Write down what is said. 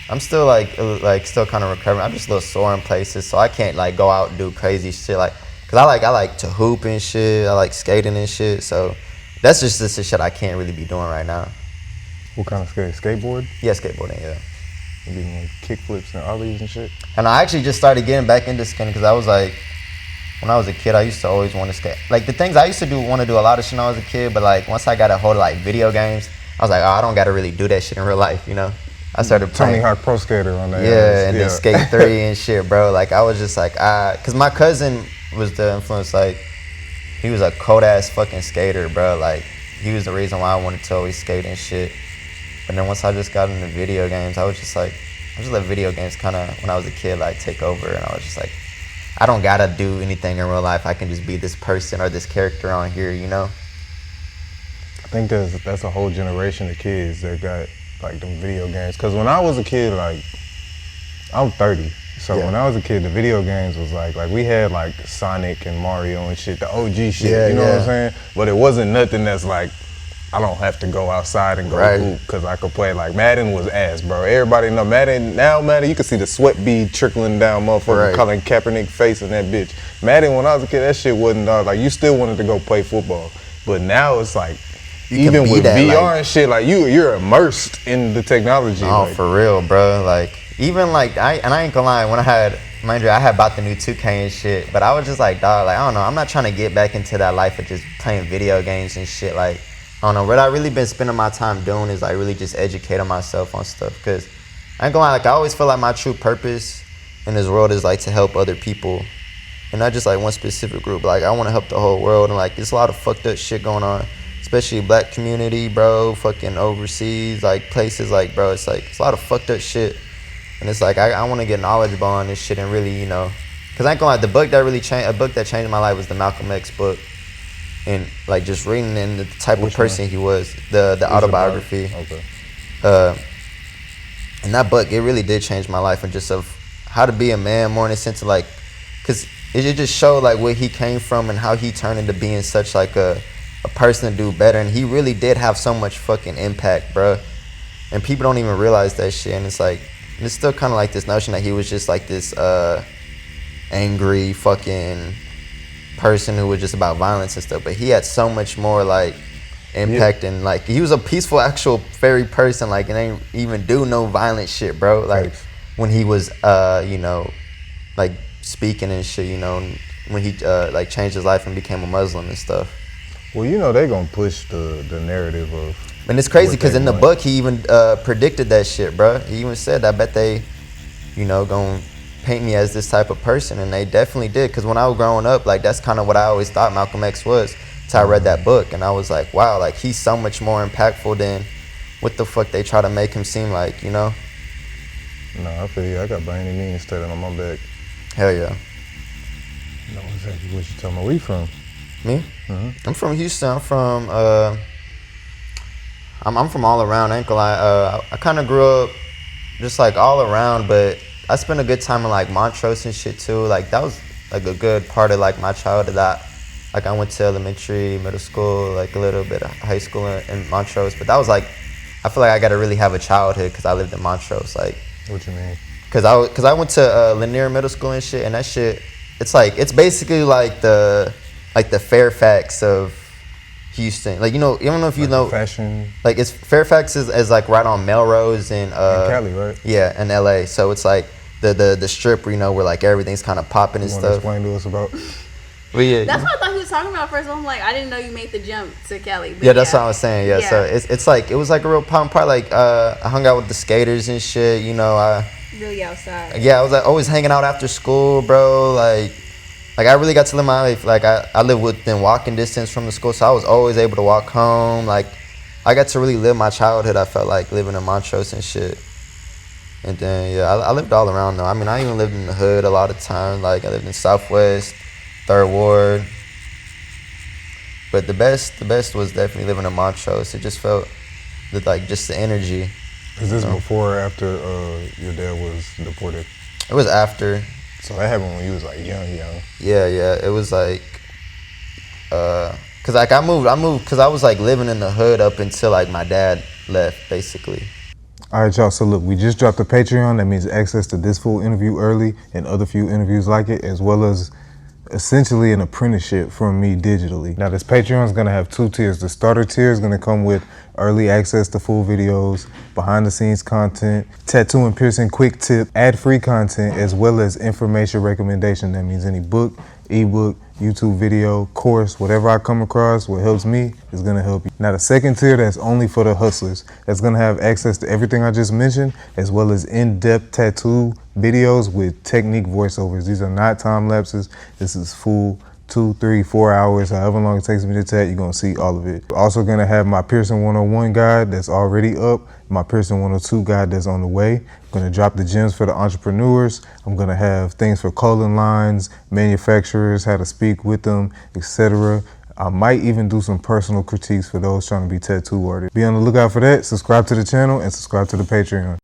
I'm still still kind of recovering. I'm just a little sore in places, so I can't like go out and do crazy shit like, cause I like to hoop and shit. I like skating and shit. So that's just the shit I can't really be doing right now. What kind of skate? Skateboard? Yeah, skateboarding. Yeah. You doing like kick flips and ollies and shit? And I actually just started getting back into skating because I was like, when I was a kid, I used to always want to skate. Like the things I used to want to do a lot of shit when I was a kid, but like once I got a hold of like video games, I was like, oh, I don't got to really do that shit in real life, you know? I started playing. Tony Hawk Pro Skater on that. Yeah, and then Skate 3 and shit, bro. Like I was just like, cause my cousin was the influence. Like he was a cold ass fucking skater, bro. Like he was the reason why I wanted to always skate and shit. But then once I just got into video games, I just let video games kind of, when I was a kid, like take over, and I was just like, I don't gotta do anything in real life. I can just be this person or this character on here, you know? I think that's a whole generation of kids that got like them video games. Cause when I was a kid, like I'm 30, so when I was a kid, the video games was like we had like Sonic and Mario and shit, the OG shit, you know what I'm saying? But it wasn't nothing that's like, I don't have to go outside and go hoop because I could play. Like Madden was ass, bro. Everybody know Madden. Now Madden, you can see the sweat bead trickling down, motherfucker, Colin Kaepernick face in that bitch. Madden, when I was a kid, that shit wasn't like you still wanted to go play football, but now it's like even with VR and shit, like you're immersed in the technology. Oh, like, for real, bro. Like even like I ain't gonna lie, when I had bought the new 2K and shit, but I was just like, dog, like I don't know, I'm not trying to get back into that life of just playing video games and shit. Like I don't know, what I really been spending my time doing is like really just educating myself on stuff, because I ain't gonna lie, like I always feel like my true purpose in this world is like to help other people and not just like one specific group. Like I want to help the whole world, and like there's a lot of fucked up shit going on, especially black community, bro, fucking overseas, like places, like bro, it's a lot of fucked up shit, and it's like I want to get knowledgeable on this shit and really, you know, because I ain't gonna lie, the book that changed my life was the Malcolm X book. And like just reading in the type of person he was, the autobiography. Okay. And that book, it really did change my life, and just of how to be a man more in the sense of like, cause it just showed like where he came from and how he turned into being such like a person to do better. And he really did have so much fucking impact, bro. And people don't even realize that shit. And it's like, and it's still kind of like this notion that he was just like this angry fucking person who was just about violence and stuff, but he had so much more like impact, and like he was a peaceful actual fairy person, like, and ain't even do no violent shit, bro. Like when he was you know, like speaking and shit, you know, when he like changed his life and became a Muslim and stuff. Well, you know, they gonna push the narrative of, and it's crazy because in the book he even predicted that shit, bro. He even said, I bet they, you know, gonna paint me as this type of person, and they definitely did, because when I was growing up, like that's kind of what I always thought Malcolm X was until I read that book, and I was like, wow, like he's so much more impactful than what the fuck they try to make him seem like, you know? No, I feel you. I got by any means standing on my back. Hell yeah. I know exactly what you're talking about. Where you from? Me? I'm from Houston. I'm from I'm from all around. I ain't gonna lie. I kind of grew up just like all around, but I spent a good time in like Montrose and shit too. Like that was like a good part of like my childhood. Like I went to elementary, middle school, like a little bit of high school in Montrose. But that was like, I feel like I got to really have a childhood because I lived in Montrose. Like, what you mean? Cause I went to Lanier Middle School and shit, and that shit, it's basically like the Fairfax of Houston. Like, you know, you don't know if you know fashion. Like it's Fairfax is like right on Melrose and Cali, right? Yeah, in LA. So it's like the strip, you know, where like everything's kind of popping and stuff. Explain to us about. But yeah, that's what I thought he was talking about first. I'm like, I didn't know you made the jump to Cali. But yeah, that's what I was saying. Yeah, so it's like it was like a real popping part. Like I hung out with the skaters and shit. You know, really outside. Yeah, I was like always hanging out after school, bro. Like I really got to live my life. Like I live within walking distance from the school, so I was always able to walk home. Like I got to really live my childhood. I felt like living in Montrose and shit. And then yeah, I lived all around though. I mean, I even lived in the hood a lot of times. Like I lived in Southwest, 3rd Ward. But the best was definitely living in Montrose. It just felt like just the energy. Is this before or after your dad was deported? It was after. So that happened when you was like young. Yeah. It was like, cause I moved cause I was like living in the hood up until like my dad left, basically. All right, y'all, so look, we just dropped the Patreon. That means access to this full interview early and other few interviews like it, as well as essentially an apprenticeship from me digitally. Now, this Patreon is gonna have 2 tiers. The starter tier is gonna come with early access to full videos, behind the scenes content, tattoo and piercing quick tip, ad-free content, as well as information recommendation. That means any book, ebook, YouTube video, course, whatever I come across, what helps me is gonna help you. Now the second tier, that's only for the hustlers. That's gonna have access to everything I just mentioned, as well as in-depth tattoo videos with technique voiceovers. These are not time lapses. This is full 2, 3, 4 hours, however long it takes me to tat, you're gonna see all of it. We're also gonna have my Piercing 101 guide that's already up, my Piercing 102 guide that's on the way. I'm gonna drop the gems for the entrepreneurs. I'm gonna have things for clothing lines, manufacturers, how to speak with them, etc. I might even do some personal critiques for those trying to be tattoo artists. Be on the lookout for that. Subscribe to the channel and subscribe to the Patreon.